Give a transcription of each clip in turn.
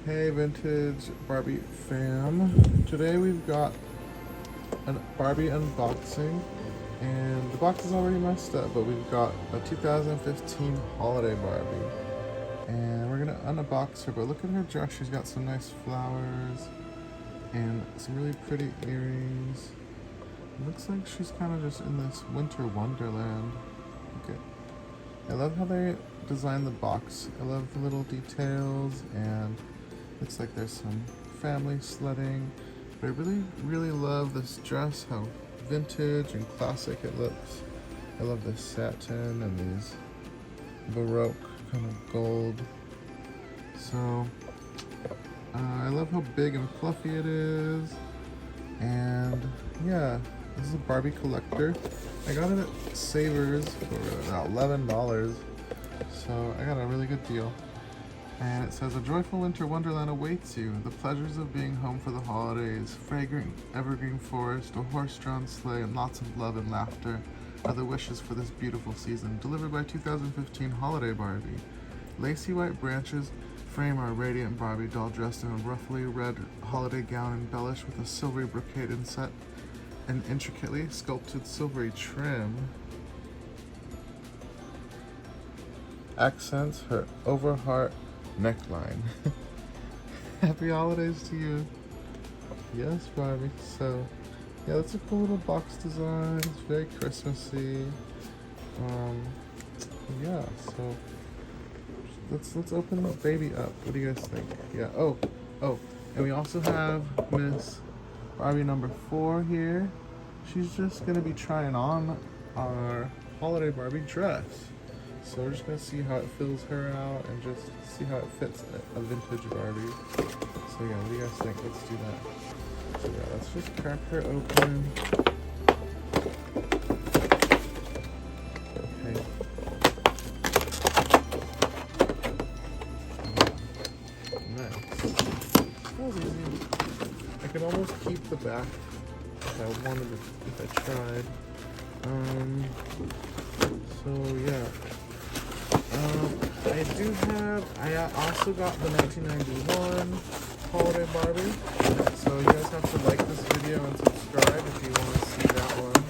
Hey vintage Barbie fam. Today we've got a Barbie unboxing and the box is already messed up, but we've got a 2015 holiday Barbie. And we're gonna unbox her, but look at her dress. She's got some nice flowers and some really pretty earrings. It looks like she's kind of just in this winter wonderland. Look at, I love how they designed the box. I love the little details, and looks like there's some family sledding. But I really love this dress, how vintage and classic it looks. I love this satin and these Baroque kind of gold. So I love how big and fluffy it is. And yeah, this is a Barbie collector. I got it at Savers for about $11. So I got a really good deal. And it says, a joyful winter wonderland awaits you. The pleasures of being home for the holidays, fragrant evergreen forest, a horse-drawn sleigh, and lots of love and laughter are the wishes for this beautiful season. Delivered by 2015 Holiday Barbie. Lacy white branches frame our radiant Barbie doll dressed in a ruffly red holiday gown embellished with a silvery brocade inset and intricately sculpted silvery trim. Accents her overheart neckline. Happy holidays to you. Yes, Barbie. So, yeah, that's a cool little box design. It's very Christmassy. Yeah. So let's open this baby up. What do you guys think? Yeah. Oh, and we also have Miss Barbie number 4 here. She's just gonna be trying on our holiday Barbie dress. So we're just gonna see how it fills her out and just see how it fits a vintage Barbie. So yeah, what do you guys think? Let's do that. So yeah, let's just crack her open. Okay. Nice. That was easy. I could almost keep the back if I wanted to, if I tried. So yeah. I also got the 1991 Holiday Barbie, so you guys have to like this video and subscribe if you want to see that one,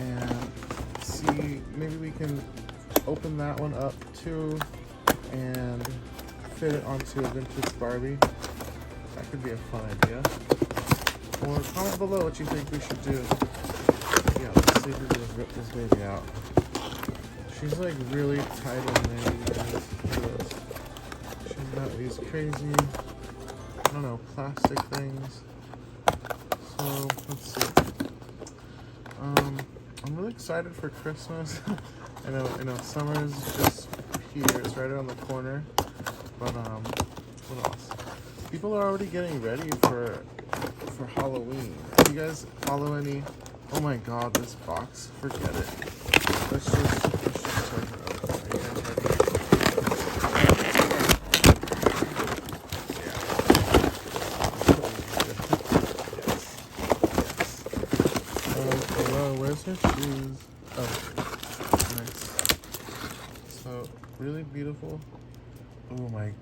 and see, maybe we can open that one up too, and fit it onto a vintage Barbie. That could be a fun idea. Or comment below what you think we should do. Yeah, let's see if we can rip this baby out. She's like really tight in there, you guys. Look at this. She's got these crazy, I don't know, plastic things. So, let's see. I'm really excited for Christmas. I know, summer is just here. It's right around the corner. But, what else? People are already getting ready for Halloween. Do you guys follow any? Oh my god, this box. Forget it. Let's just turn it over. Are you guys ready? Hello, where's her shoes? Oh, nice. So, really beautiful. Oh my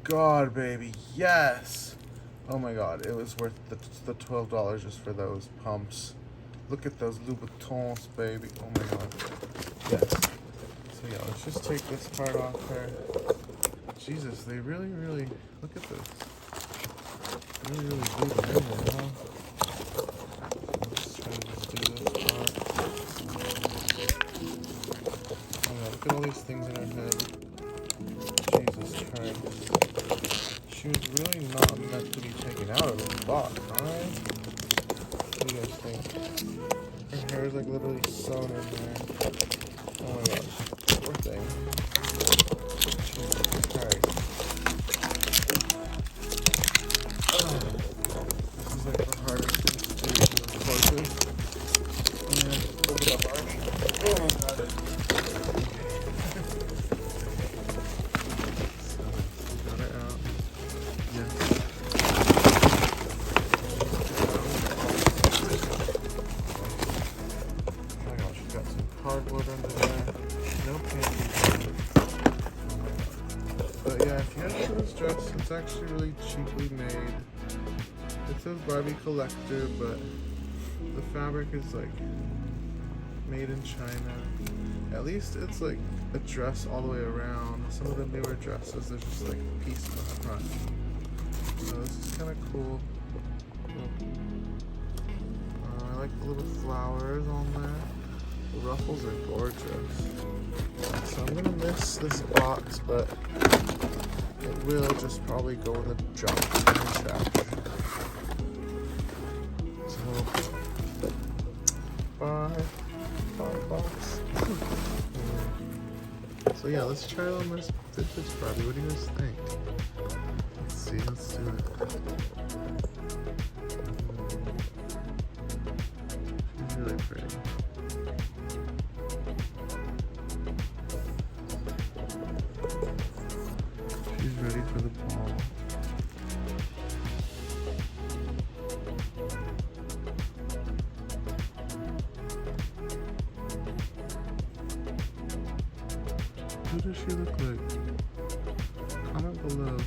god, baby, yes! Oh my god, it was worth the $12 just for those pumps. Look at those Louboutins, baby. Oh my god. Yes. So yeah, let's just take this part off her. Jesus, they really, look at this. Really do them in there, huh? Let's try to just do this part. Oh yeah, look at all these things in her head. Jesus Christ. She was really not meant to be taken out of this box, alright? What do you guys think? Her hair is like literally sewn in there. Oh my gosh. Poor thing. Jesus Christ. This is like the hardest thing to do to the horses. And look at that Barbie. Oh my god. So, got it out. Yes. Cardboard under there. No candy. But for this dress. It's actually really cheaply made. It says Barbie collector, but the fabric is like made in China. At least it's like a dress all the way around. Some of the newer dresses, there's just like a piece in the front. So this is kind of cool. I like the little flowers on there. The ruffles are gorgeous. So I'm gonna miss this box, but it will just probably go in the junk in the trash. So bye box. So yeah, let's try on this vintage Barbie. What do you guys think? Let's see, let's do it. She's really pretty. She's ready for the ball. Who does she look like? Comment below.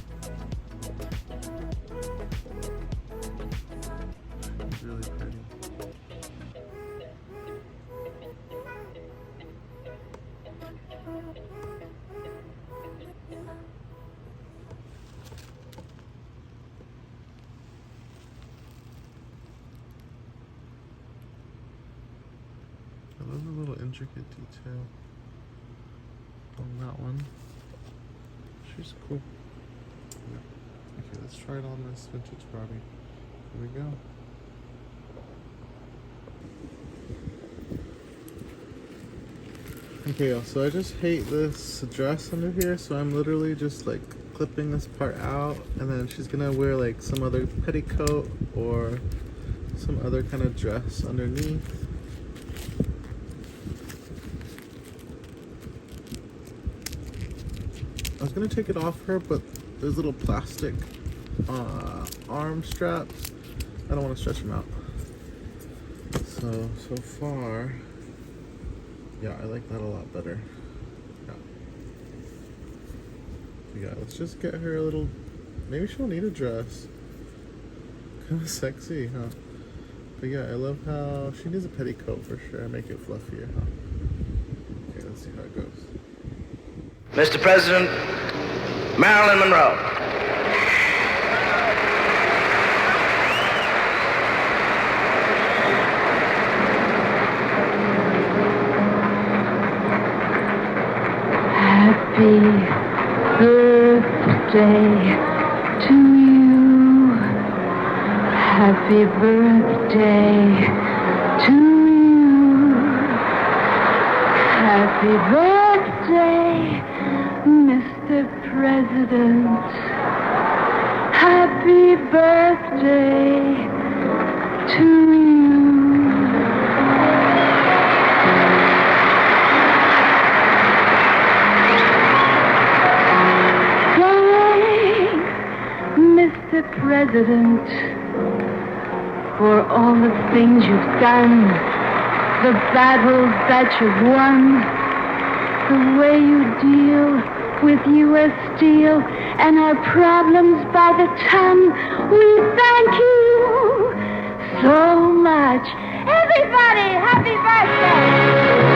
She's really pretty. I love the little intricate detail on that one. She's cool. Yeah. Okay, let's try it on this vintage Barbie. Here we go. Okay, y'all, so I just hate this dress under here, so I'm literally just like clipping this part out, and then she's gonna wear like some other petticoat or some other kind of dress underneath. I was gonna take it off her, but there's little plastic arm straps. I don't want to stretch them out. So far, yeah, I like that a lot better. Yeah, let's just get her a little, maybe she'll need a dress. Kind of sexy, huh? But yeah, I love how she needs a petticoat for sure. Make it fluffier, huh? Okay, let's see how it goes. Mr. President, Marilyn Monroe. Happy birthday to you. Happy birthday to you. Happy birthday, Mr. President. Happy birthday to you. Mr. President, for all the things you've done, the battles that you've won, the way you deal with U.S. Steel and our problems by the ton, we thank you so much. Everybody, happy birthday!